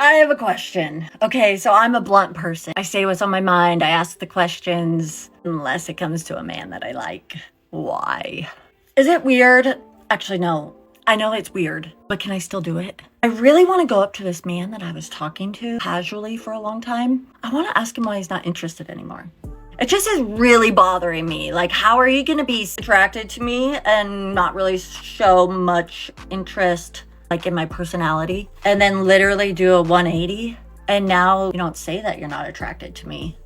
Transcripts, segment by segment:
I have a question. Okay, so I'm a blunt person. I say what's on my mind. I ask the questions, unless it comes to a man that I like. Why? Is it weird? Actually, no. I know it's weird, but can I still do it? I really want to go up to this man that I was talking to casually for a long time. I want to ask him why he's not interested anymore. It just is really bothering me. Like, how are you going to be attracted to me and not really show much interest like in my personality, and then literally do a 180, and now you don't say that you're not attracted to me?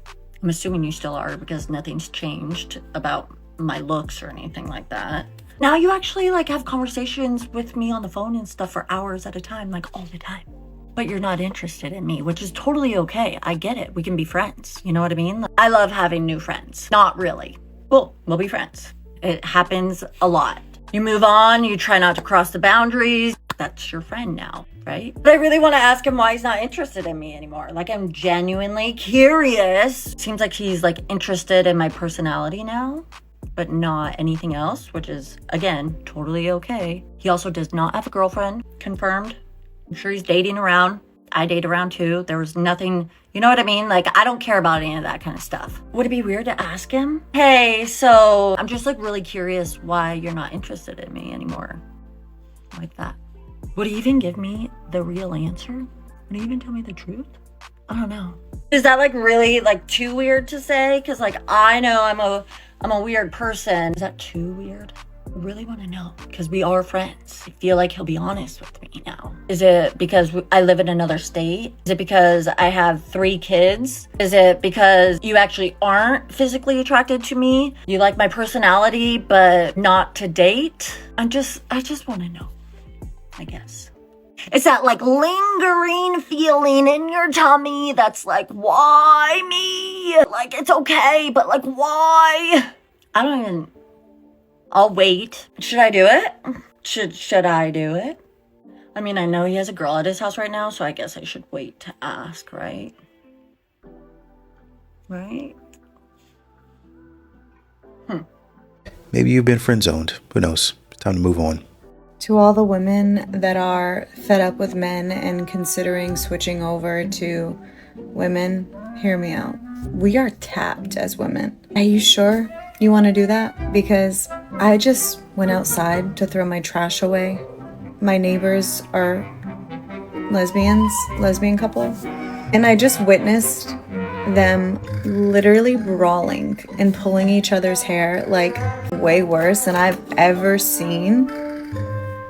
I'm assuming you still are, because nothing's changed about my looks or anything like that. Now you actually like have conversations with me on the phone and stuff for hours at a time, like all the time, but you're not interested in me, which is totally okay. I get it. We can be friends, you know what I mean? I love having new friends. Not really. Well, we'll be friends. It happens a lot. You move on, you try not to cross the boundaries. That's your friend now, right? But I really want to ask him why he's not interested in me anymore. Like, I'm genuinely curious. Seems like he's like interested in my personality now, but not anything else, which is, again, totally okay. He also does not have a girlfriend, confirmed. I'm sure he's dating around. I date around too. There was nothing, you know what I mean? Like, I don't care about any of that kind of stuff. Would it be weird to ask him? Hey, so I'm just like really curious why you're not interested in me anymore. Like that. Would he even give me the real answer? Would he even tell me the truth? I don't know. Is that like really like too weird to say? Cause like, I know I'm a weird person. Is that too weird? I really want to know, because we are friends. I feel like he'll be honest with me now. Is it because I live in another state? Is it because I have 3 kids? Is it because you actually aren't physically attracted to me? You like my personality, but not to date? I just want to know, I guess. It's that like lingering feeling in your tummy that's like, why me? Like, it's okay, but like, why? I'll wait. Should I do it? Should I do it? I mean, I know he has a girl at his house right now, so I guess I should wait to ask, right? Right? Maybe you've been friend zoned. Who knows? It's time to move on. To all the women that are fed up with men and considering switching over to women, hear me out. We are tapped as women. Are you sure you want to do that? Because I just went outside to throw my trash away. My neighbors are lesbian couple. And I just witnessed them literally brawling and pulling each other's hair, like way worse than I've ever seen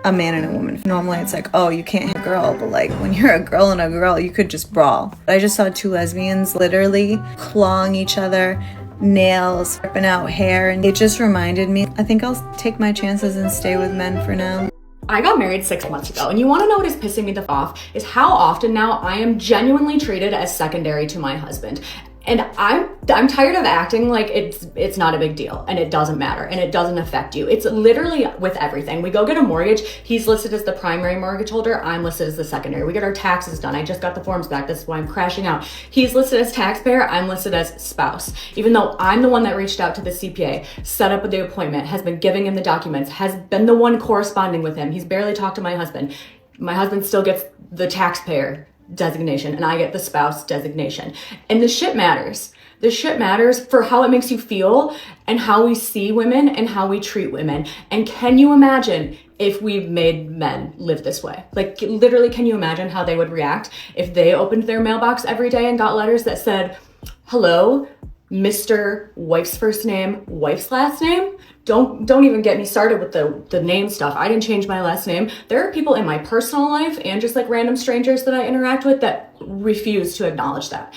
a man and a woman. Normally it's like, oh, you can't hit a girl, but like when you're a girl and a girl, you could just brawl. I just saw 2 lesbians literally clawing each other, nails, ripping out hair, and it just reminded me, I think I'll take my chances and stay with men for now. I got married 6 months ago, and you want to know what is pissing me the f off is how often now I am genuinely treated as secondary to my husband. And I'm tired of acting like it's not a big deal and it doesn't matter and it doesn't affect you. It's literally with everything. We go get a mortgage. He's listed as the primary mortgage holder. I'm listed as the secondary. We get our taxes done. I just got the forms back. This is why I'm crashing out. He's listed as taxpayer. I'm listed as spouse. Even though I'm the one that reached out to the CPA, set up the appointment, has been giving him the documents, has been the one corresponding with him. He's barely talked to my husband. My husband still gets the taxpayer designation and I get the spouse designation. And the shit matters. The shit matters for how it makes you feel and how we see women and how we treat women. And can you imagine if we made men live this way? Like, literally, can you imagine how they would react if they opened their mailbox every day and got letters that said, hello, Mr. Wife's first name, wife's last name? Don't even get me started with the name stuff. I didn't change my last name. There are people in my personal life and just like random strangers that I interact with that refuse to acknowledge that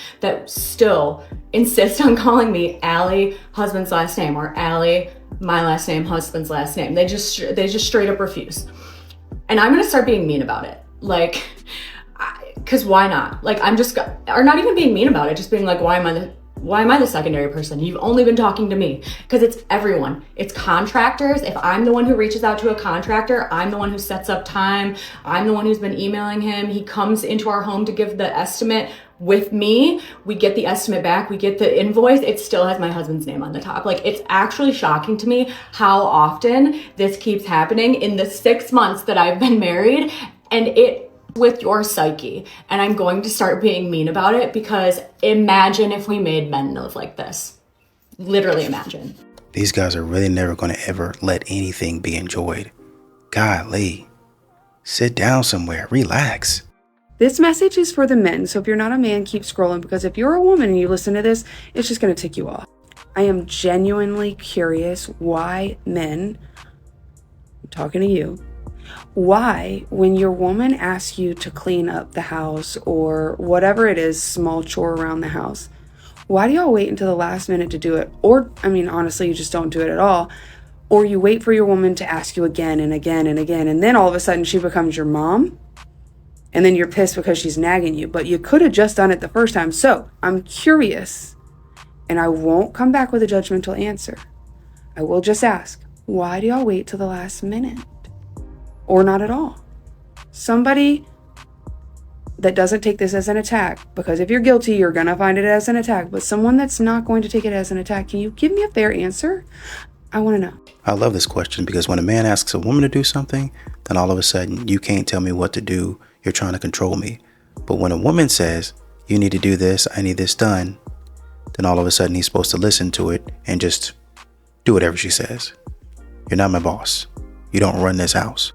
still insist on calling me Allie, husband's last name, or Allie, my last name, husband's last name. They just straight up refuse. And I'm gonna start being mean about it. Like, cause why not? Like, or not even being mean about it, just being like, why am I the secondary person? You've only been talking to me. Because it's everyone. It's contractors. If I'm the one who reaches out to a contractor, I'm the one who sets up time. I'm the one who's been emailing him. He comes into our home to give the estimate with me. We get the estimate back. We get the invoice. It still has my husband's name on the top. Like, it's actually shocking to me how often this keeps happening in the 6 months that I've been married. And with your psyche, and I'm going to start being mean about it, because imagine if we made men live like this. Literally imagine. These guys are really never going to ever let anything be enjoyed. Golly. Sit down somewhere. Relax. This message is for the men, so if you're not a man, keep scrolling, because if you're a woman and you listen to this, it's just going to tick you off. I am genuinely curious why men, I'm talking to you, why when your woman asks you to clean up the house or whatever it is, small chore around the house, why do y'all wait until the last minute to do it? Or, I mean, honestly, you just don't do it at all. Or you wait for your woman to ask you again and again and again, and then all of a sudden she becomes your mom, and then you're pissed because she's nagging you, but you could have just done it the first time. So I'm curious, and I won't come back with a judgmental answer. I will just ask, why do y'all wait till the last minute? Or not at all? Somebody that doesn't take this as an attack, because if you're guilty, you're gonna find it as an attack, but someone that's not going to take it as an attack, can you give me a fair answer? I want to know. I love this question because when a man asks a woman to do something, then all of a sudden you can't tell me what to do. You're trying to control me. But when a woman says, you need to do this, I need this done, then all of a sudden he's supposed to listen to it and just do whatever she says. You're not my boss. You don't run this house.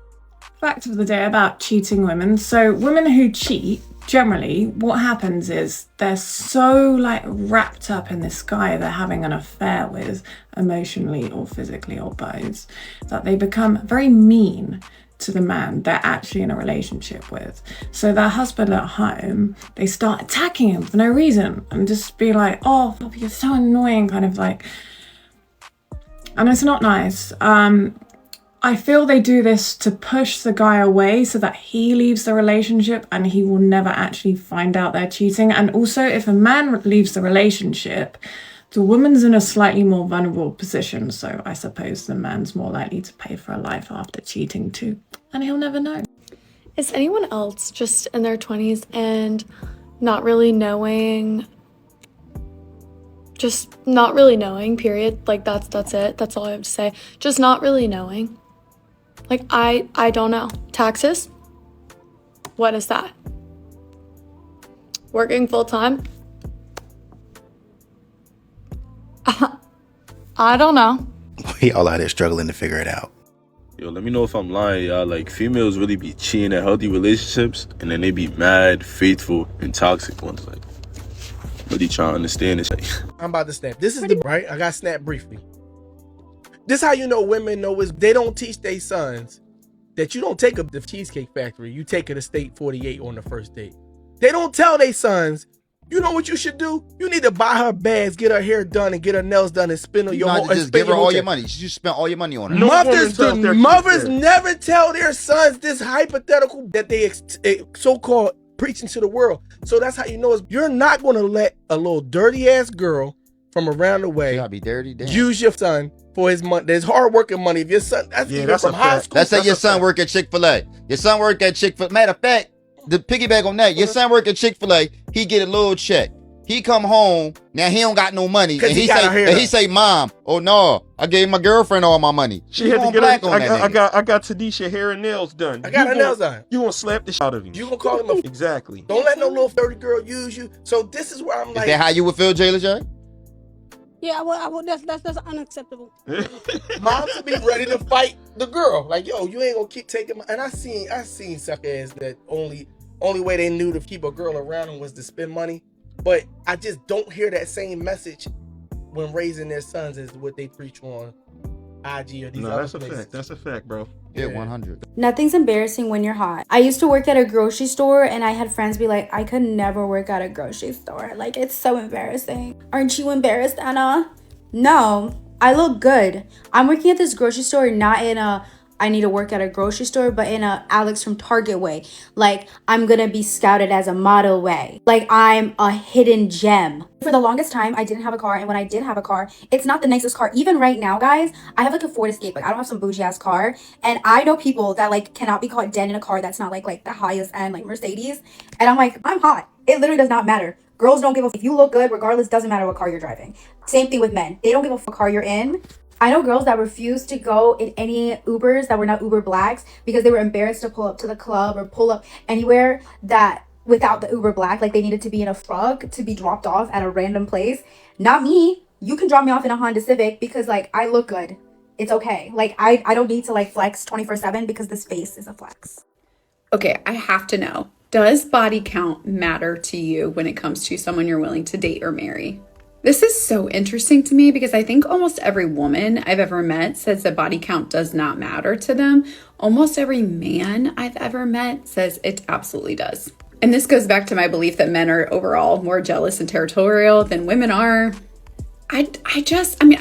Fact of the day about cheating women. So women who cheat, generally what happens is they're so like wrapped up in this guy they're having an affair with, emotionally or physically or both, that they become very mean to the man they're actually in a relationship with. So their husband at home, they start attacking him for no reason and just be like, oh, you're so annoying, kind of like, and it's not nice. I feel they do this to push the guy away so that he leaves the relationship and he will never actually find out they're cheating. And also, if a man leaves the relationship, the woman's in a slightly more vulnerable position. So I suppose the man's more likely to pay for a life after cheating too. And he'll never know. Is anyone else just in their 20s and not really knowing, just not really knowing, period? Like that's it. That's all I have to say. Just not really knowing. Like, I don't know. Taxes? What is that? Working full time? I don't know. We all out here struggling to figure it out. Yo, let me know if I'm lying, y'all. Like, females really be cheating at healthy relationships, and then they be mad, faithful, and toxic ones. Like, really trying to understand this. I'm about to snap. This is the right. I got snapped briefly. This how you know women know is they don't teach their sons that you don't take up the Cheesecake Factory. You take her to State 48 on the first date. They don't tell their sons, you know what you should do? You need to buy her bags, get her hair done, and get her nails done, and spend on your whole. Just give her all your money. You spend all your money on her. Mothers never tell their sons this hypothetical that they so-called preaching to the world. So that's how you know is you're not going to let a little dirty ass girl from around the way gotta be dirty, damn. Use your son for his money. There's hard working money. If your son, that's from high school. Let's say your son work at Chick-fil-A. Your son work at Chick-fil-A. Matter of fact, the piggyback on that, your son work at Chick-fil-A. He get a little check. He come home, now he don't got no money. And he say, Mom, oh no, I gave my girlfriend all my money. She had to get I got Tanisha hair and nails done. I got her nails done. You gonna slap the shit out of him. You gonna call him a exactly. Don't let no little 30 girl use you. So this is where I'm like, is that how you would feel, Jayla J? Yeah, I would. That's unacceptable. Moms would be ready to fight the girl. Like, yo, you ain't gonna keep taking my. And I seen suckers that only way they knew to keep a girl around them was to spend money. But I just don't hear that same message when raising their sons is what they preach on IG or these other places. Fact. That's a fact, bro. Yeah, 100. Nothing's embarrassing when you're hot. I used to work at a grocery store and I had friends be like, I could never work at a grocery store. Like, it's so embarrassing. Aren't you embarrassed, Anna? No, I look good. I'm working at this grocery store, not in a I need to work at a grocery store, but in a Alex from Target way. Like, I'm gonna be scouted as a model way. Like, I'm a hidden gem. For the longest time, I didn't have a car, and when I did have a car, it's not the nicest car. Even right now, guys, I have like a Ford Escape. Like, I don't have some bougie ass car, and I know people that like cannot be caught dead in a car that's not like the highest end, like Mercedes. And I'm like, I'm hot. It literally does not matter. Girls don't give a f. If you look good, regardless, doesn't matter what car you're driving. Same thing with men. They don't give a f what car you're in. I know girls that refused to go in any Ubers that were not Uber Blacks because they were embarrassed to pull up to the club or pull up anywhere that without the Uber Black, like they needed to be in a frog to be dropped off at a random place. Not me. You can drop me off in a Honda Civic because like I look good. It's okay. Like I don't need to like flex 24/7 because this face is a flex. Okay, I have to know. Does body count matter to you when it comes to someone you're willing to date or marry? This is so interesting to me because I think almost every woman I've ever met says that body count does not matter to them. Almost every man I've ever met says it absolutely does. And this goes back to my belief that men are overall more jealous and territorial than women are. I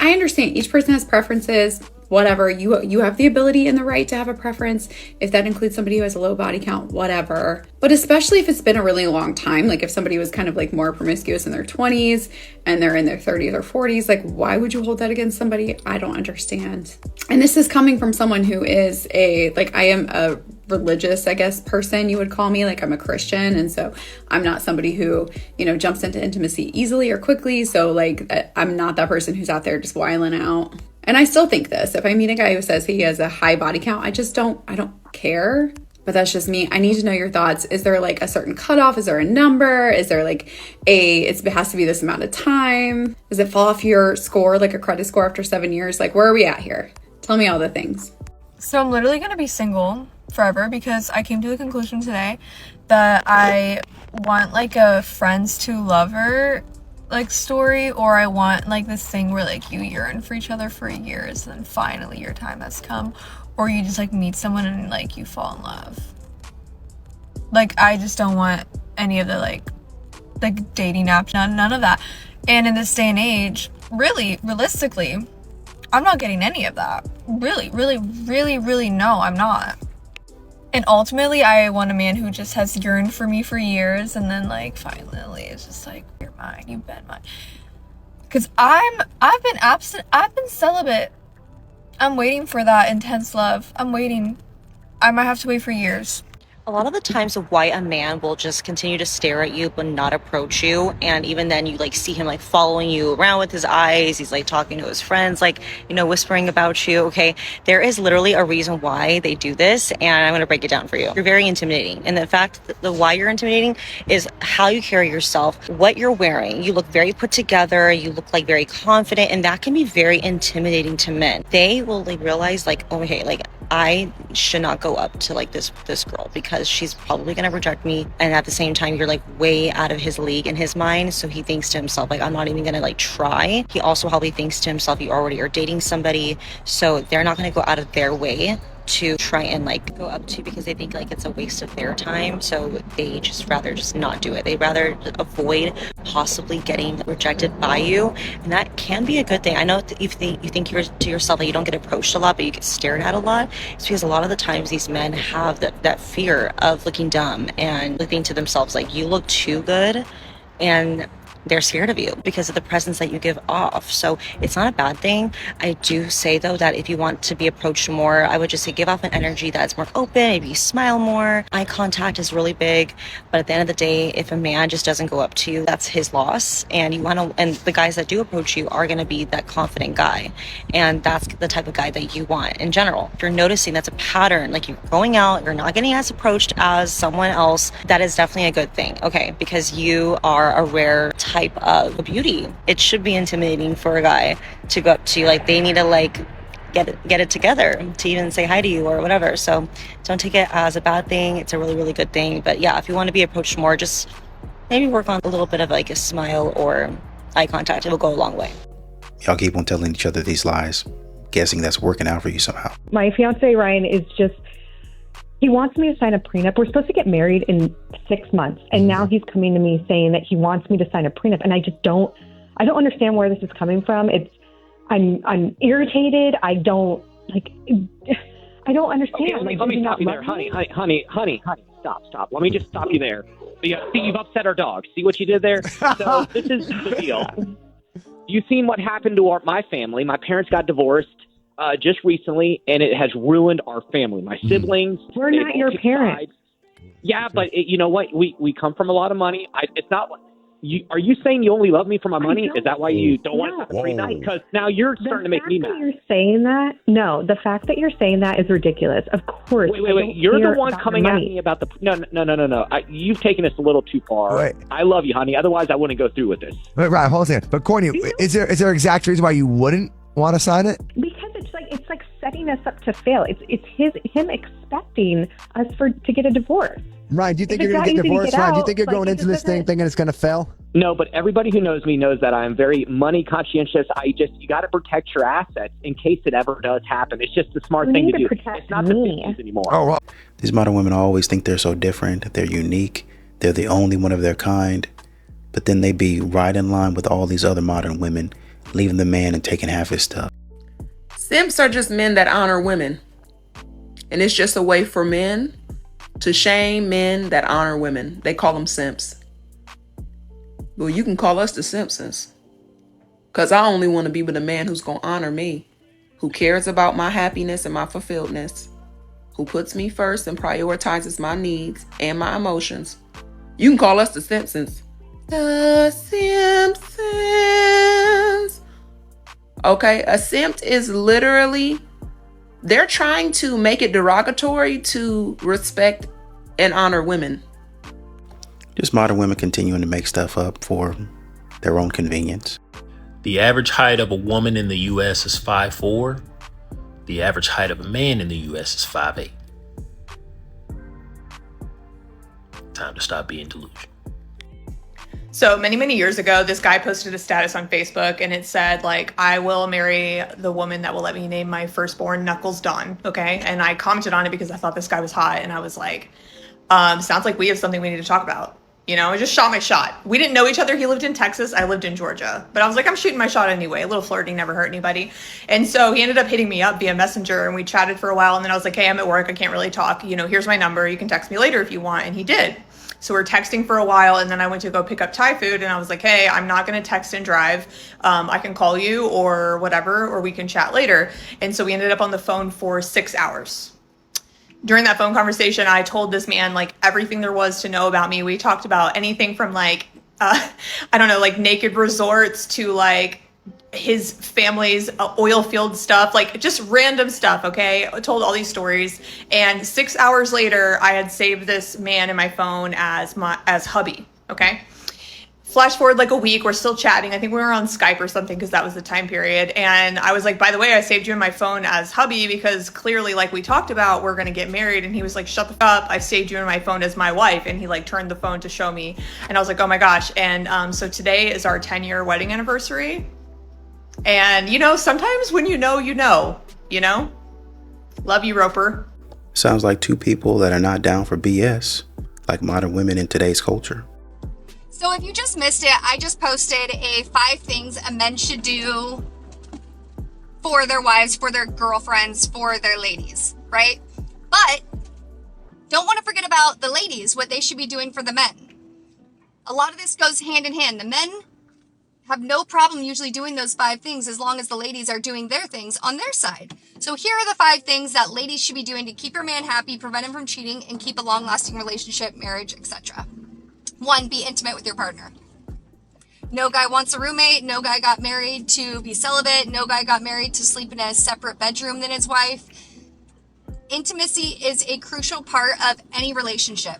understand each person has preferences, whatever. You have the ability and the right to have a preference. If that includes somebody who has a low body count, whatever. But especially if it's been a really long time, like if somebody was kind of like more promiscuous in their 20s and they're in their 30s or 40s, like why would you hold that against somebody? I don't understand. And this is coming from someone who is I am a religious, I guess, person, you would call me. Like I'm a Christian. And so I'm not somebody who, jumps into intimacy easily or quickly. So like I'm not that person who's out there just wiling out. And I still think this, if I meet a guy who says he has a high body count, I don't care. But that's just me. I need to know your thoughts. Is there like a certain cutoff? Is there a number? Is there like it has to be this amount of time? Does it fall off your score, like a credit score after 7 years? Like where are we at here? Tell me all the things. So I'm literally going to be single forever because I came to the conclusion today that I want like a friends to lover like story, or I want like this thing where like you yearn for each other for years and then finally your time has come, or you just like meet someone and like you fall in love. Like I just don't want any of the like dating apps, none of that. And in this day and age, really realistically, I'm not getting any of that. Really no, I'm not. And ultimately, I want a man who just has yearned for me for years, and then like finally, it's just like you're mine, you've been mine. Because I've been absent, I've been celibate. I'm waiting for that intense love. I'm waiting. I might have to wait for years. A lot of the times why a man will just continue to stare at you but not approach you, and even then you like see him like following you around with his eyes, he's like talking to his friends, like whispering about you. Okay, there is literally a reason why they do this, and I'm going to break it down for you. You're very intimidating, and the fact that the why you're intimidating is how you carry yourself, what you're wearing. You look very put together, you look like very confident, and that can be very intimidating to men. They will like realize like, oh, okay, like I should not go up to like this girl because she's probably gonna reject me. And at the same time, you're like way out of his league in his mind. So he thinks to himself, like, I'm not even gonna like try. He also probably thinks to himself, you already are dating somebody. So they're not gonna go out of their way to try and like go up to, because they think like it's a waste of their time. So they just rather just not do it. They rather avoid possibly getting rejected by you, and that can be a good thing. I know you think you're to yourself that you don't get approached a lot, but you get stared at a lot. It's because a lot of the times these men have that fear of looking dumb and looking to themselves like you look too good, and they're scared of you because of the presence that you give off. So it's not a bad thing. I do say though that if you want to be approached more, I would just say give off an energy that's more open, maybe you smile more. Eye contact is really big, but at the end of the day, if a man just doesn't go up to you, that's his loss. And and the guys that do approach you are going to be that confident guy, and that's the type of guy that you want in general. If you're noticing that's a pattern, like you're going out, you're not getting as approached as someone else, that is definitely a good thing, okay? Because you are a rare type of beauty. It should be intimidating for a guy to go up to you. Like they need to like get it together to even say hi to you or whatever. So don't take it as a bad thing. It's a really good thing. But yeah, if you want to be approached more, just maybe work on a little bit of like a smile or eye contact. It will go a long way. Y'all keep on telling each other these lies, guessing that's working out for you somehow. My fiance Ryan is just, he wants me to sign a prenup. We're supposed to get married in 6 months. And now he's coming to me saying that he wants me to sign a prenup. And I don't understand where this is coming from. I'm irritated. I don't understand. Okay, let me stop you there. Honey, stop. Let me just stop you there. See, you've upset our dog. See what you did there? So this is the deal. You've seen what happened to my family. My parents got divorced just recently, and it has ruined our family. My siblings. We're not your parents. Yeah, but you know what? We come from a lot of money. It's not are you saying you only love me for my money? Is that why you don't want to have a prenup? Because now you're starting to make me mad. You're saying that? No, the fact that you're saying that is ridiculous. Of course. Wait. You're the one coming at me about the... No. You've taken this a little too far. Wait. I love you, honey. Otherwise, I wouldn't go through with this. Right, hold on a second. But Courtney, is there an exact reason why you wouldn't want to sign it? Because it's like setting us up to fail. It's him expecting us to get a divorce. Ryan, do you think you're going to get divorced? Ryan, do you think you're going into this thing thinking it's going to fail? No, but everybody who knows me knows that I'm very money conscientious. You got to protect your assets in case it ever does happen. It's just a smart thing to do. It's not the 50s anymore. Oh, well. These modern women always think they're so different. They're unique. They're the only one of their kind. But then they be right in line with all these other modern women, leaving the man and taking half his stuff. Simps are just men that honor women. And it's just a way for men to shame men that honor women. They call them simps. Well, you can call us the Simpsons. Because I only want to be with a man who's going to honor me, who cares about my happiness and my fulfilledness, who puts me first and prioritizes my needs and my emotions. You can call us the Simpsons. The Simpsons. Okay, a simp is literally... They're trying to make it derogatory to respect and honor women. Just modern women continuing to make stuff up for their own convenience. The average height of a woman in the U.S. is 5'4". The average height of a man in the U.S. is 5'8". Time to stop being delusional. So many years ago, this guy posted a status on Facebook and it said, like, I will marry the woman that will let me name my firstborn Knuckles Dawn. Okay. And I commented on it because I thought this guy was hot. And I was like, sounds like we have something we need to talk about. You know, I just shot my shot. We didn't know each other. He lived in Texas. I lived in Georgia. But I was like, I'm shooting my shot anyway. A little flirting never hurt anybody. And so he ended up hitting me up via Messenger and we chatted for a while. And then I was like, hey, I'm at work. I can't really talk. You know, here's my number. You can text me later if you want. And he did. So we're texting for a while, and then I went to go pick up Thai food, and I was like, hey, I'm not going to text and drive. I can call you or whatever, or we can chat later. And so we ended up on the phone for 6 hours. During that phone conversation, I told this man, like, everything there was to know about me. We talked about anything from, like, I don't know, like, naked resorts to, like, his family's oil field stuff, like just random stuff. Okay. I told all these stories. And 6 hours later, I had saved this man in my phone as hubby. Okay. Flash forward like a week, we're still chatting. I think we were on Skype or something because that was the time period. And I was like, by the way, I saved you in my phone as hubby because clearly, like we talked about, we're going to get married. And he was like, shut the fuck up. I saved you in my phone as my wife. And he like turned the phone to show me. And I was like, oh my gosh. And so today is our 10-year wedding anniversary. And, you know, sometimes when you know, you know. Love you, Roper. Sounds like two people that are not down for BS, like modern women in today's culture. So if you just missed it, I just posted 5 things a men should do for their wives, for their girlfriends, for their ladies, right? But don't want to forget about the ladies, what they should be doing for the men. A lot of this goes hand in hand. The men have no problem usually doing those 5 things as long as the ladies are doing their things on their side. So here are the 5 things that ladies should be doing to keep your man happy, prevent him from cheating, and keep a long-lasting relationship, marriage, etc. 1, be intimate with your partner. No guy wants a roommate. No guy got married to be celibate. No guy got married to sleep in a separate bedroom than his wife. Intimacy is a crucial part of any relationship,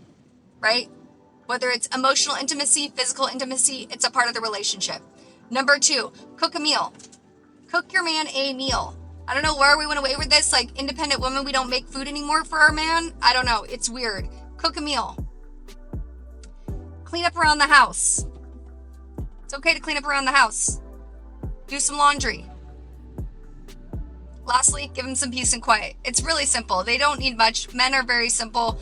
right? Whether it's emotional intimacy, physical intimacy, it's a part of the relationship. Number 2, cook a meal. Cook your man a meal. I don't know where we went away with this. Like independent women, we don't make food anymore for our man. I don't know. It's weird. Cook a meal. Clean up around the house. It's okay to clean up around the house. Do some laundry. Lastly, give them some peace and quiet. It's really simple. They don't need much. Men are very simple.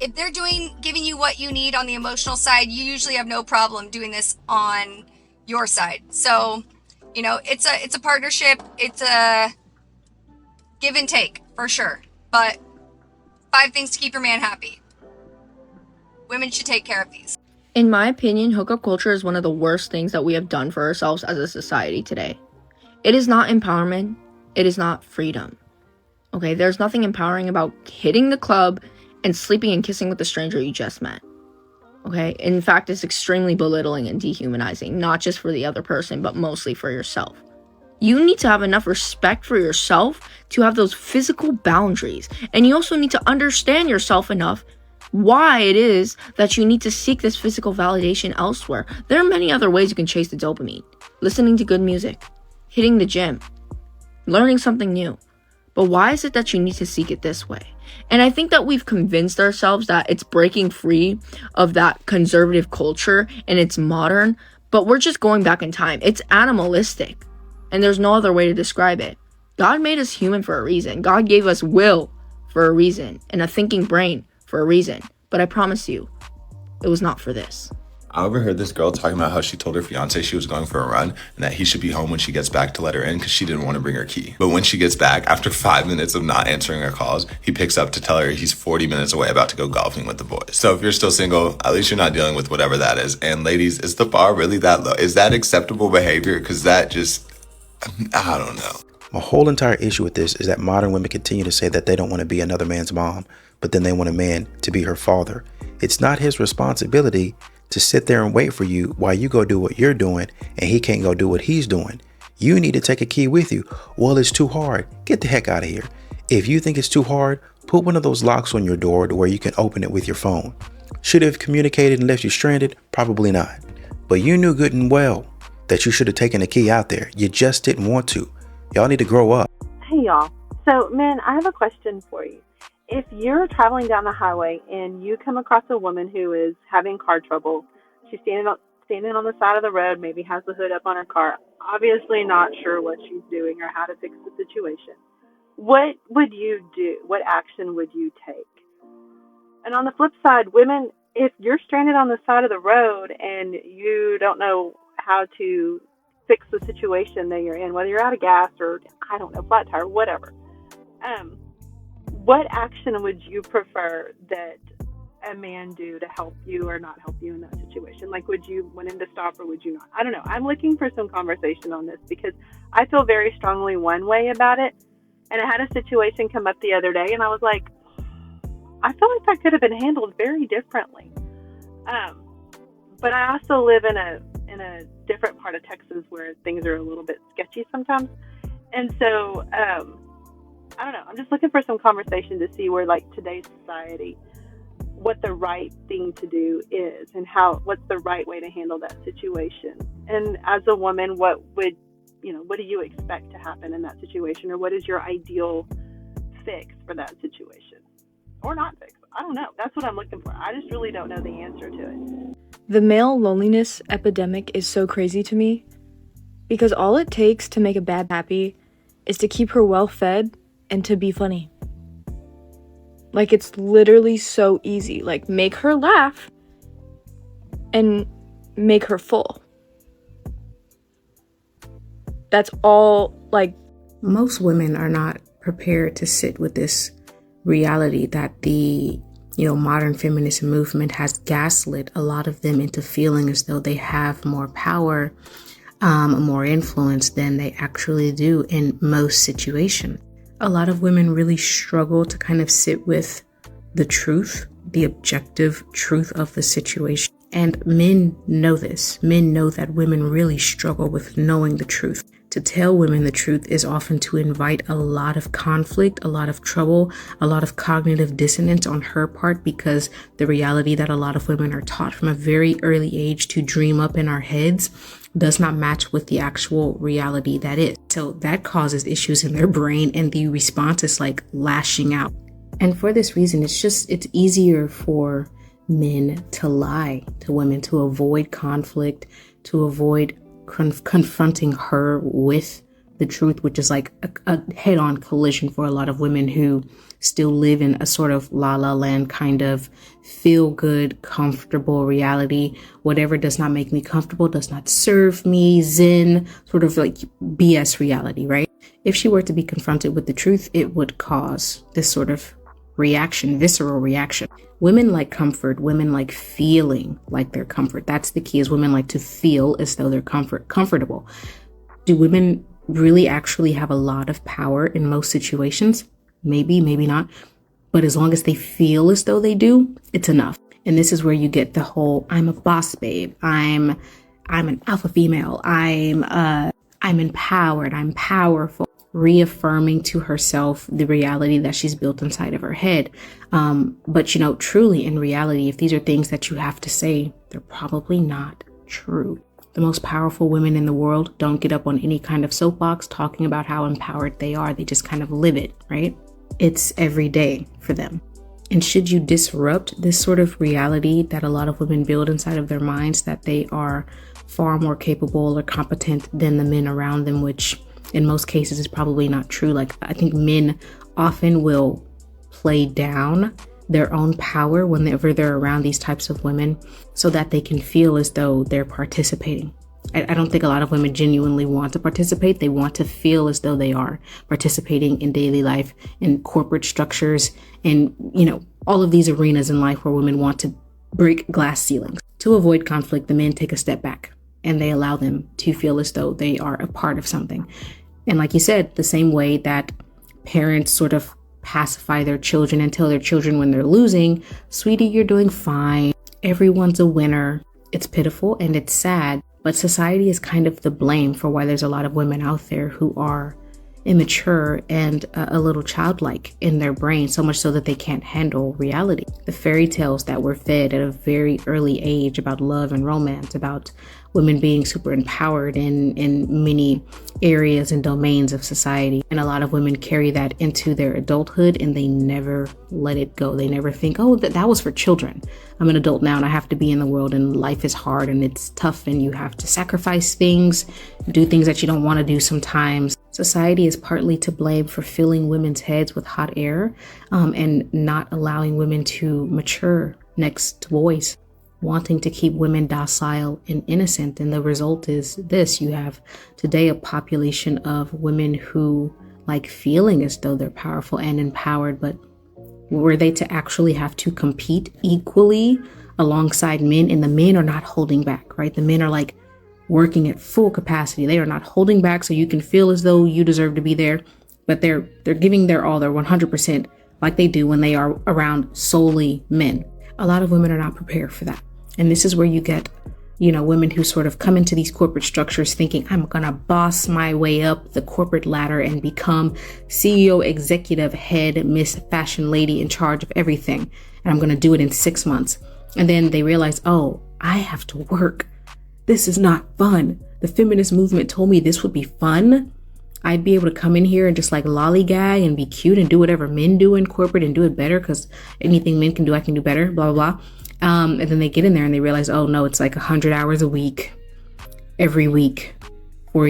If they're giving you what you need on the emotional side, you usually have no problem doing this on your side. So, you know, it's a partnership. It's a give and take for sure. But 5 things to keep your man happy. Women should take care of these. In my opinion, hookup culture is one of the worst things that we have done for ourselves as a society today. It is not empowerment. It is not freedom. Okay, there's nothing empowering about hitting the club and sleeping and kissing with the stranger you just met. Okay. In fact, it's extremely belittling and dehumanizing, not just for the other person, but mostly for yourself. You need to have enough respect for yourself to have those physical boundaries. And you also need to understand yourself enough why it is that you need to seek this physical validation elsewhere. There are many other ways you can chase the dopamine. Listening to good music, hitting the gym, learning something new. But why is it that you need to seek it this way? And I think that we've convinced ourselves that it's breaking free of that conservative culture and it's modern, but we're just going back in time. It's animalistic. And there's no other way to describe it. God made us human for a reason. God gave us will for a reason and a thinking brain for a reason. But I promise you, it was not for this. I overheard this girl talking about how she told her fiance she was going for a run and that he should be home when she gets back to let her in because she didn't want to bring her key. But when she gets back, after 5 minutes of not answering her calls, he picks up to tell her he's 40 minutes away about to go golfing with the boys. So if you're still single, at least you're not dealing with whatever that is. And ladies, is the bar really that low? Is that acceptable behavior? Because that just, I don't know. My whole entire issue with this is that modern women continue to say that they don't want to be another man's mom, but then they want a man to be her father. It's not his responsibility to sit there and wait for you while you go do what you're doing and he can't go do what he's doing. You need to take a key with you. Well, it's too hard. Get the heck out of here. If you think it's too hard, put one of those locks on your door to where you can open it with your phone. Should have communicated and left you stranded? Probably not. But you knew good and well that you should have taken the key out there. You just didn't want to. Y'all need to grow up. Hey y'all. So men, I have a question for you. If you're traveling down the highway and you come across a woman who is having car trouble, she's standing on the side of the road, maybe has the hood up on her car, obviously not sure what she's doing or how to fix the situation. What would you do? What action would you take? And on the flip side, women, if you're stranded on the side of the road and you don't know how to fix the situation that you're in, whether you're out of gas or, I don't know, flat tire, whatever, what action would you prefer that a man do to help you or not help you in that situation? Like, would you want him to stop or would you not? I don't know. I'm looking for some conversation on this because I feel very strongly one way about it. And I had a situation come up the other day and I was like, I feel like that could have been handled very differently. But I also live in a different part of Texas where things are a little bit sketchy sometimes. And so, I don't know. I'm just looking for some conversation to see where, like, today's society, what the right thing to do is and what's the right way to handle that situation. And as a woman, what do you expect to happen in that situation? Or what is your ideal fix for that situation? Or not fix? I don't know. That's what I'm looking for. I just really don't know the answer to it. The male loneliness epidemic is so crazy to me because all it takes to make a bad happy is to keep her well fed and to be funny. Like, it's literally so easy. Like, make her laugh and make her full. That's all. Like, most women are not prepared to sit with this reality that the modern feminist movement has gaslit a lot of them into feeling as though they have more power, more influence than they actually do in most situations. A lot of women really struggle to kind of sit with the truth, the objective truth of the situation. And men know this. Men know that women really struggle with knowing the truth. To tell women the truth is often to invite a lot of conflict, a lot of trouble, a lot of cognitive dissonance on her part, because the reality that a lot of women are taught from a very early age to dream up in our heads does not match with the actual reality that is. So that causes issues in their brain, and the response is like lashing out. And for this reason, it's easier for men to lie to women, to avoid conflict, to avoid confronting her with the truth, which is like a head-on collision for a lot of women who still live in a sort of la-la land kind of feel-good, comfortable reality. Whatever does not make me comfortable does not serve me, zen, sort of like BS reality, right? If she were to be confronted with the truth, it would cause this sort of reaction, visceral reaction. Women like comfort. Women like feeling like they're comfort. That's the key, is women like to feel as though they're comfortable. Do women really actually have a lot of power in most situations? Maybe, maybe not. But as long as they feel as though they do, it's enough. And this is where you get the whole, I'm a boss babe, I'm an alpha female, I'm empowered, I'm powerful, reaffirming to herself the reality that she's built inside of her head. But you know, truly in reality, if these are things that you have to say, they're probably not true. The most powerful women in the world don't get up on any kind of soapbox talking about how empowered they are. They just kind of live it, right? It's every day for them. And should you disrupt this sort of reality that a lot of women build inside of their minds, that they are far more capable or competent than the men around them, which in most cases is probably not true. Like, I think men often will play down their own power whenever they're around these types of women so that they can feel as though they're participating. I don't think a lot of women genuinely want to participate. They want to feel as though they are participating in daily life, in corporate structures, and, you know, all of these arenas in life where women want to break glass ceilings. To avoid conflict, the men take a step back and they allow them to feel as though they are a part of something. And like you said, the same way that parents sort of pacify their children and tell their children when they're losing, sweetie, you're doing fine. Everyone's a winner. It's pitiful and it's sad, but society is kind of the blame for why there's a lot of women out there who are immature and a little childlike in their brain, so much so that they can't handle reality. The fairy tales that were fed at a very early age about love and romance, about women being super empowered in many areas and domains of society. And a lot of women carry that into their adulthood and they never let it go. They never think, oh, that was for children. I'm an adult now and I have to be in the world and life is hard and it's tough and you have to sacrifice things, do things that you don't want to do sometimes. Society is partly to blame for filling women's heads with hot air and not allowing women to mature next to boys, wanting to keep women docile and innocent. And the result is this: you have today a population of women who like feeling as though they're powerful and empowered, but were they to actually have to compete equally alongside men, and the men are not holding back, right? The men are like working at full capacity. They are not holding back, so you can feel as though you deserve to be there, but they're giving their all, their 100%, like they do when they are around solely men. A lot of women are not prepared for that. And this is where you get, you know, women who sort of come into these corporate structures thinking, I'm gonna boss my way up the corporate ladder and become CEO, executive, head, Miss Fashion Lady, in charge of everything. And I'm gonna do it in 6 months. And then they realize, oh, I have to work. This is not fun. The feminist movement told me this would be fun. I'd be able to come in here and just like lollygag and be cute and do whatever men do in corporate and do it better, because anything men can do, I can do better, blah, blah, blah. And then they get in there and they realize, oh no, it's like 100 hours a week, every week for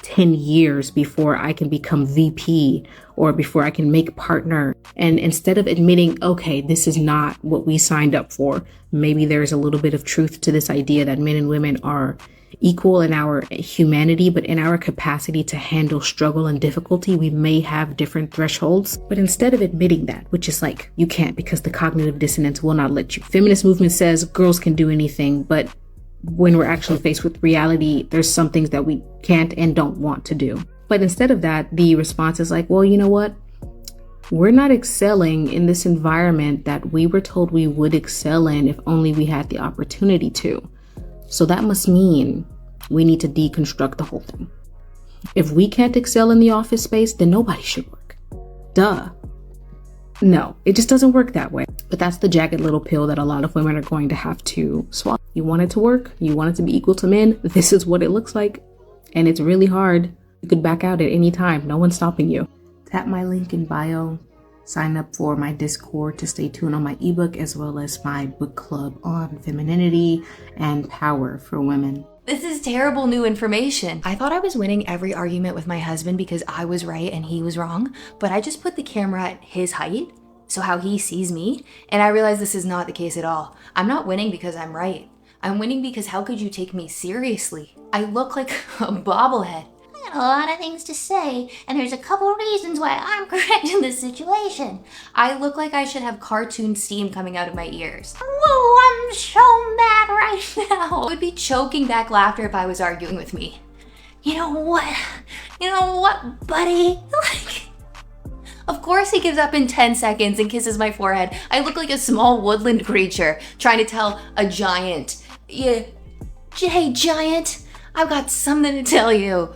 10 years before I can become VP or before I can make partner. And instead of admitting, okay, this is not what we signed up for, maybe there's a little bit of truth to this idea that men and women are equal in our humanity, but in our capacity to handle struggle and difficulty, we may have different thresholds. But instead of admitting that, which is like, you can't because the cognitive dissonance will not let you. Feminist movement says girls can do anything, but when we're actually faced with reality, there's some things that we can't and don't want to do. But instead of that, the response is like, well, you know what? We're not excelling in this environment that we were told we would excel in if only we had the opportunity to. So that must mean we need to deconstruct the whole thing. If we can't excel in the office space, then nobody should work. Duh. No, it just doesn't work that way. But that's the jagged little pill that a lot of women are going to have to swallow. You want it to work, you want it to be equal to men, this is what it looks like. And it's really hard. You could back out at any time. No one's stopping you. Tap my link in bio. Sign up for my Discord to stay tuned on my ebook, as well as my book club on femininity and power for women. This is terrible new information. I thought I was winning every argument with my husband because I was right and he was wrong, but I just put the camera at his height, so how he sees me, and I realized this is not the case at all. I'm not winning because I'm right. I'm winning because how could you take me seriously? I look like a bobblehead. I got a lot of things to say, and there's a couple reasons why I'm correct in this situation. I look like I should have cartoon steam coming out of my ears. Whoa, I'm so mad right now. I would be choking back laughter if I was arguing with me. You know what? You know what, buddy? Like, Of course he gives up in 10 seconds and kisses my forehead. I look like a small woodland creature trying to tell a giant, yeah, hey giant, I've got something to tell you.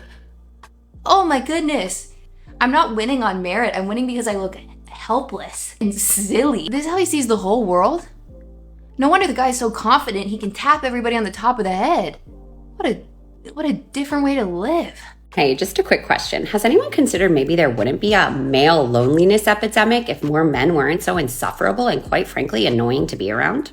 Oh my goodness. I'm not winning on merit. I'm winning because I look helpless and silly. This is how he sees the whole world? No wonder the guy's so confident he can tap everybody on the top of the head. What a different way to live. Hey, just a quick question. Has anyone considered maybe there wouldn't be a male loneliness epidemic if more men weren't so insufferable and quite frankly annoying to be around?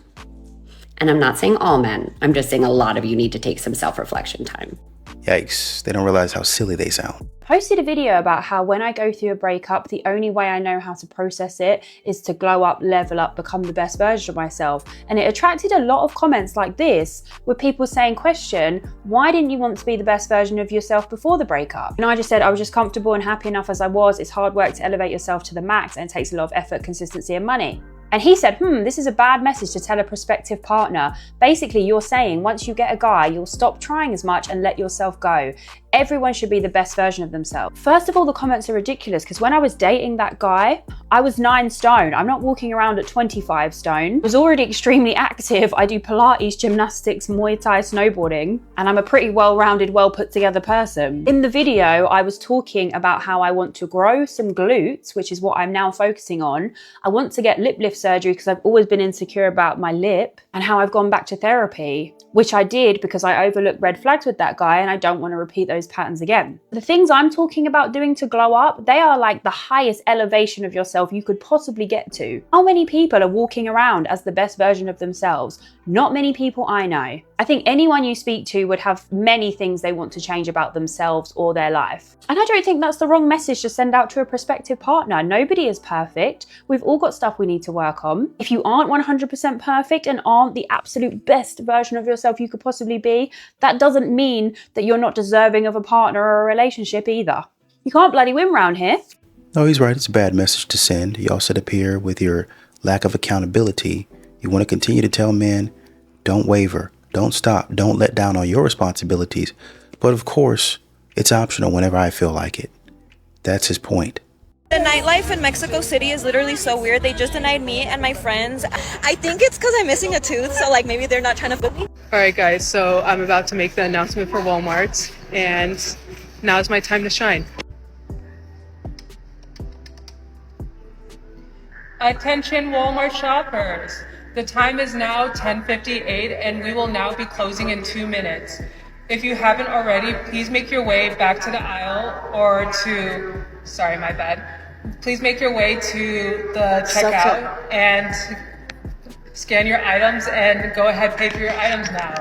And I'm not saying all men. I'm just saying a lot of you need to take some self-reflection time. Yikes, they don't realize how silly they sound. Posted a video about how when I go through a breakup, the only way I know how to process it is to glow up, level up, become the best version of myself. And it attracted a lot of comments like this, with people saying, question, why didn't you want to be the best version of yourself before the breakup? And I just said, I was just comfortable and happy enough as I was. It's hard work to elevate yourself to the max and it takes a lot of effort, consistency and money. And he said, this is a bad message to tell a prospective partner. Basically, you're saying once you get a guy, you'll stop trying as much and let yourself go. Everyone should be the best version of themselves. First of all, the comments are ridiculous because when I was dating that guy, I was 9 stone. I'm not walking around at 25 stone. I was already extremely active. I do Pilates, gymnastics, Muay Thai, snowboarding, and I'm a pretty well-rounded, well put together person. In the video, I was talking about how I want to grow some glutes, which is what I'm now focusing on. I want to get lip lift surgery because I've always been insecure about my lip, and how I've gone back to therapy, which I did because I overlooked red flags with that guy and I don't want to repeat those patterns again. The things I'm talking about doing to glow up, they are like the highest elevation of yourself you could possibly get to. How many people are walking around as the best version of themselves? Not many people I know. I think anyone you speak to would have many things they want to change about themselves or their life. And I don't think that's the wrong message to send out to a prospective partner. Nobody is perfect. We've all got stuff we need to work on. If you aren't 100% perfect and aren't the absolute best version of yourself you could possibly be, that doesn't mean that you're not deserving of a partner or a relationship either. You can't bloody win round here. No, he's right. It's a bad message to send. You also appear with your lack of accountability. You want to continue to tell men, don't waver, don't stop, don't let down on your responsibilities. But of course, it's optional whenever I feel like it. That's his point. The nightlife in Mexico City is literally so weird. They just denied me and my friends. I think it's because I'm missing a tooth, so like maybe they're not trying to book me. All right, guys, so I'm about to make the announcement for Walmart, and now's my time to shine. Attention Walmart shoppers. The time is now 10:58 and we will now be closing in 2 minutes. If you haven't already, please make your way back to the aisle or to, sorry, my bad. Please make your way to the checkout and scan your items and go ahead, pay for your items now.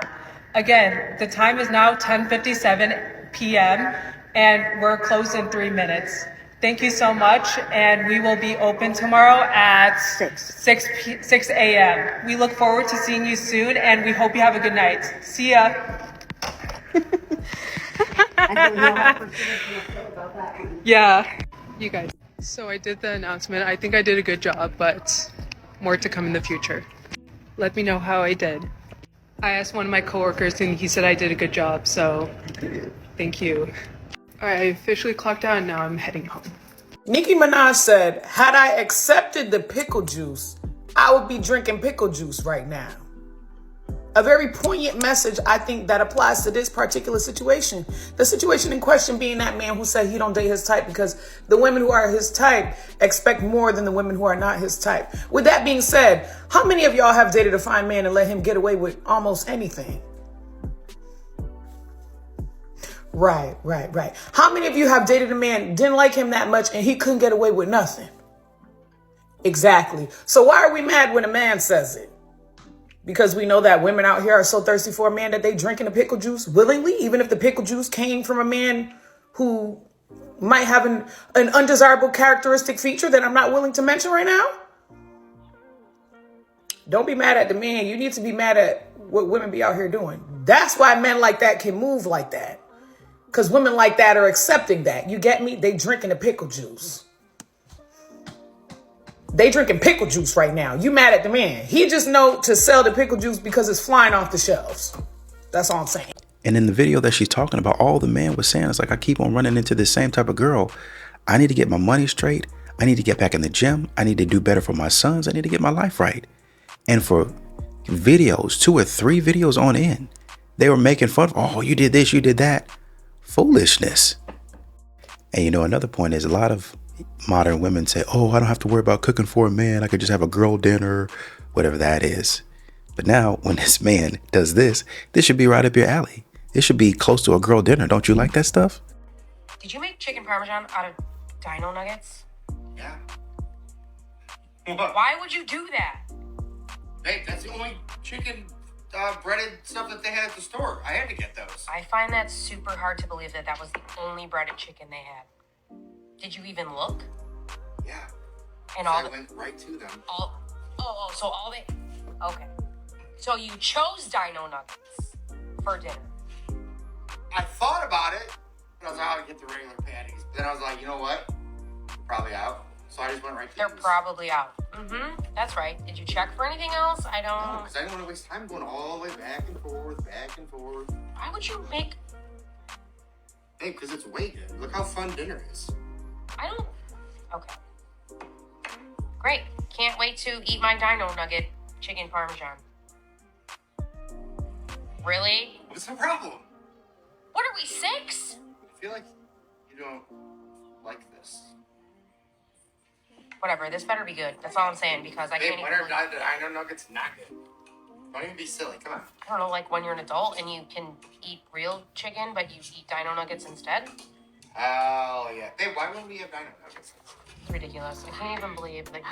Again, the time is now 10:57 p.m. and we're closed in 3 minutes. Thank you so much, and we will be open tomorrow at 6 a.m. We look forward to seeing you soon, and we hope you have a good night. See ya. Yeah, you guys. So I did the announcement. I think I did a good job, but more to come in the future. Let me know how I did. I asked one of my coworkers, and he said I did a good job, so thank you. All right, I officially clocked out and now I'm heading home. Nicki Minaj said, had I accepted the pickle juice, I would be drinking pickle juice right now. A very poignant message, I think, that applies to this particular situation. The situation in question being that man who said he don't date his type because the women who are his type expect more than the women who are not his type. With that being said, how many of y'all have dated a fine man and let him get away with almost anything? Right. How many of you have dated a man, didn't like him that much, and he couldn't get away with nothing? Exactly. So why are we mad when a man says it? Because we know that women out here are so thirsty for a man that they drinking the pickle juice willingly, even if the pickle juice came from a man who might have an undesirable characteristic feature that I'm not willing to mention right now. Don't be mad at the man. You need to be mad at what women be out here doing. That's why men like that can move like that. Because women like that are accepting that. You get me? They drinking the pickle juice. They drinking pickle juice right now. You mad at the man. He just know to sell the pickle juice because it's flying off the shelves. That's all I'm saying. And in the video that she's talking about, all the man was saying is like, I keep on running into this same type of girl. I need to get my money straight. I need to get back in the gym. I need to do better for my sons. I need to get my life right. And for videos, 2 or 3 videos on end, they were making fun of, oh, you did this, you did that. Foolishness. And you know, another point is a lot of modern women say, oh, I don't have to worry about cooking for a man. I could just have a girl dinner, whatever that is. But now when this man does this should be right up your alley. This should be close to a girl dinner. Don't you like that stuff? Did you make chicken parmesan out of dino nuggets? Yeah. Why would you do that? Babe, that's the only chicken breaded stuff that they had at the store. I had to get those. I find that super hard to believe that that was the only breaded chicken they had. Did you even look? Yeah. And I went right to them. So all they... Okay. So you chose dino nuggets for dinner. I thought about it, but I was like, I'll get the regular patties. Then I was like, you know what? They're probably out. So I just went right to They're these. probably out. Mm-hmm. That's right. Did you check for anything else? I don't... No, because I didn't want to waste time going all the way back and forth, back and forth. Why would you make... Babe, because it's way good. Look how fun dinner is. I don't... Okay. Great. Can't wait to eat my dino nugget chicken parmesan. Really? What's the problem? What are we, 6? I feel like you don't like this. Whatever, this better be good. That's all I'm saying, because I Babe, can't when even... are dino nuggets not good? Don't even be silly. Come on. I don't know, like when you're an adult and you can eat real chicken, but you eat dino nuggets instead? Hell yeah. Babe, why wouldn't we have dino nuggets? It's ridiculous. I can't even believe that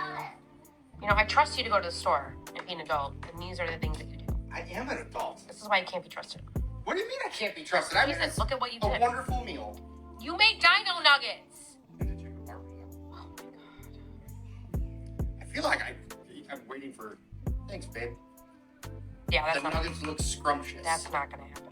you know, I trust you to go to the store and be an adult, and these are the things that you do. I am an adult. This is why you can't be trusted. What do you mean I can't be trusted? I mean, Jesus, look at what you did. a wonderful meal. You made dino nuggets! I feel like I'm waiting for... Thanks, babe. Yeah, that's the not... nuggets look scrumptious. That's not gonna happen.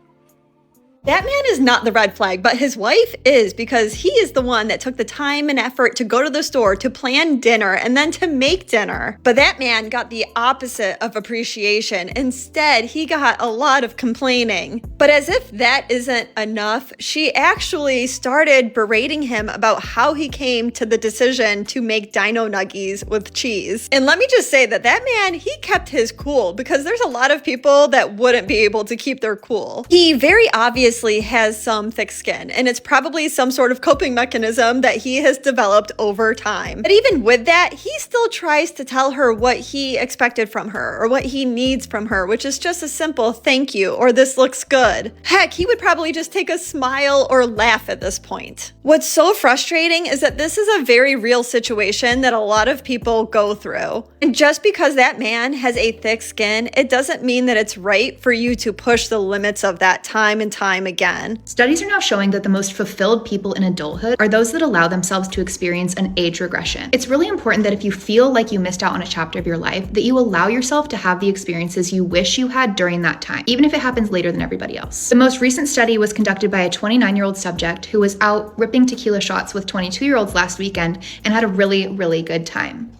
That man is not the red flag, but his wife is, because he is the one that took the time and effort to go to the store to plan dinner and then to make dinner. But that man got the opposite of appreciation. Instead, he got a lot of complaining. But as if that isn't enough, she actually started berating him about how he came to the decision to make dino nuggies with cheese. And let me just say that that man, he kept his cool, because there's a lot of people that wouldn't be able to keep their cool. He very obviously has some thick skin, and it's probably some sort of coping mechanism that he has developed over time. But even with that, he still tries to tell her what he expected from her or what he needs from her, which is just a simple thank you or this looks good. Heck, he would probably just take a smile or laugh at this point. What's so frustrating is that this is a very real situation that a lot of people go through. And just because that man has a thick skin, it doesn't mean that it's right for you to push the limits of that time and time again. Studies are now showing that the most fulfilled people in adulthood are those that allow themselves to experience an age regression. It's really important that if you feel like you missed out on a chapter of your life, that you allow yourself to have the experiences you wish you had during that time, even if it happens later than everybody else. The most recent study was conducted by a 29-year-old subject who was out ripping tequila shots with 22-year-olds last weekend and had a really, really good time.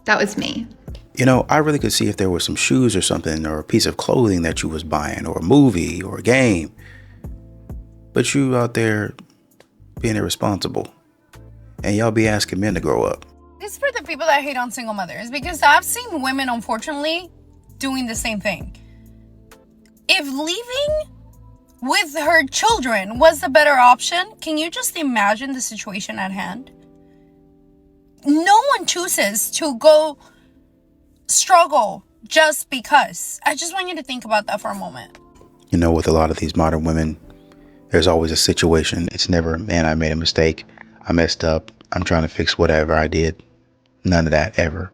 That was me. You know, I really could see if there was some shoes or something, or a piece of clothing that you was buying, or a movie or a game. But you out there being irresponsible. And y'all be asking men to grow up. This is for the people that hate on single mothers, because I've seen women, unfortunately, doing the same thing. If leaving with her children was the better option, can you just imagine the situation at hand? No one chooses to go struggle just because. I just want you to think about that for a moment. You know, with a lot of these modern women, there's always a situation. It's never, man, I made a mistake. I messed up. I'm trying to fix whatever I did. None of that ever.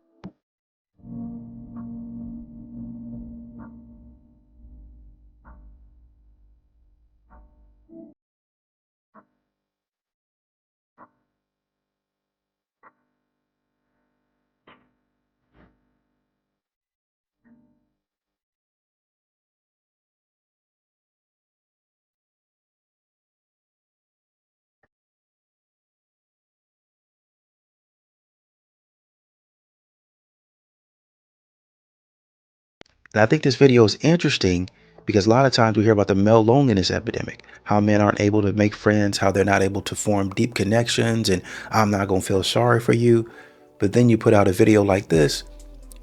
And I think this video is interesting Because a lot of times we hear about the male loneliness epidemic, how men aren't able to make friends, how they're not able to form deep connections, and I'm not going to feel sorry for you. But then you put out a video like this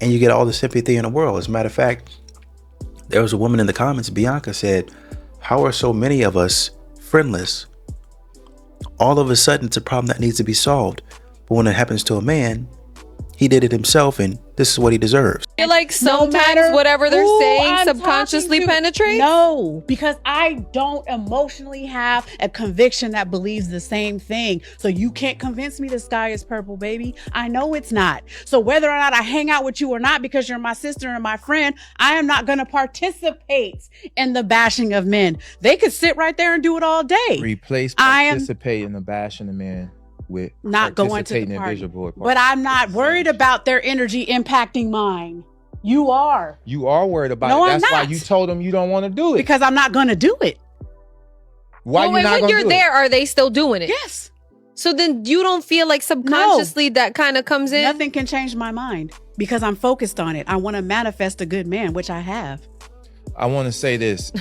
and you get all the sympathy in the world. As a matter of fact, there was a woman in the comments, Bianca said, how are so many of us friendless? All of a sudden, it's a problem that needs to be solved. But when it happens to a man, he did it himself, and this is what he deserves. I feel like sometimes whatever they're saying subconsciously penetrates. No, because I don't emotionally have a conviction that believes the same thing. So you can't convince me the sky is purple, baby. I know it's not. So whether or not I hang out with you or not, because you're my sister and my friend, I am not going to participate in the bashing of men. They could sit right there and do it all day. Replace participate in the bashing of men with not going to the party. But I'm not worried about their energy impacting mine. You are. You are worried about it. That's why you told them you don't want to do it. Because I'm not going to do it. Why you not going to do it? When you're there, are they still doing it? Yes. So then you don't feel like subconsciously that kind of comes in? Nothing can change my mind because I'm focused on it. I want to manifest a good man, which I have. I want to say this.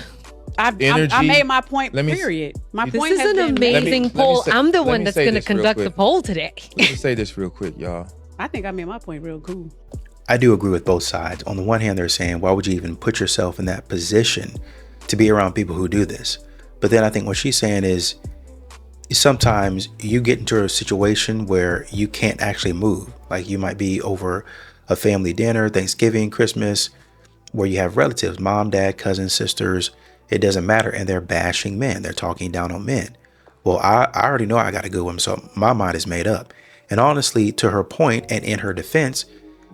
I made my point, period. My point is an amazing poll. I'm the one that's going to conduct the poll today. Let me say this real quick, y'all. I think I made my point real cool. I do agree with both sides. On the one hand, they're saying, why would you even put yourself in that position to be around people who do this? But then I think what she's saying is sometimes you get into a situation where you can't actually move. Like you might be over a family dinner, Thanksgiving, Christmas, where you have relatives, mom, dad, cousins, sisters. It doesn't matter. And they're bashing men. They're talking down on men. Well, I already know I got to go with them. So my mind is made up. And honestly, to her point and in her defense,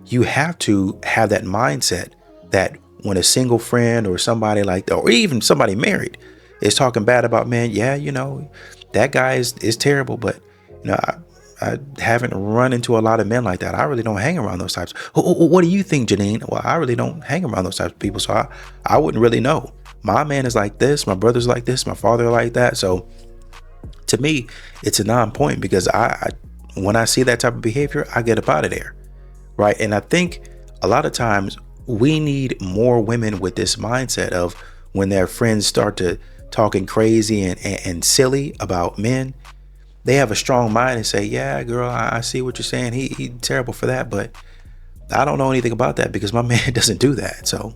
you have to have that mindset that when a single friend or somebody like that, or even somebody married is talking bad about men, yeah, you know, that guy is terrible. But, you know, I haven't run into a lot of men like that. I really don't hang around those types. What do you think, Janine? Well, I really don't hang around those types of people. So I wouldn't really know. My man is like this, my brother's like this, my father like that. So to me, it's a non-point because I when I see that type of behavior, I get up out of there. Right. And I think a lot of times we need more women with this mindset of when their friends start to talking crazy and silly about men, they have a strong mind and say, yeah, girl, I see what you're saying. He's terrible for that. But I don't know anything about that because my man doesn't do that. So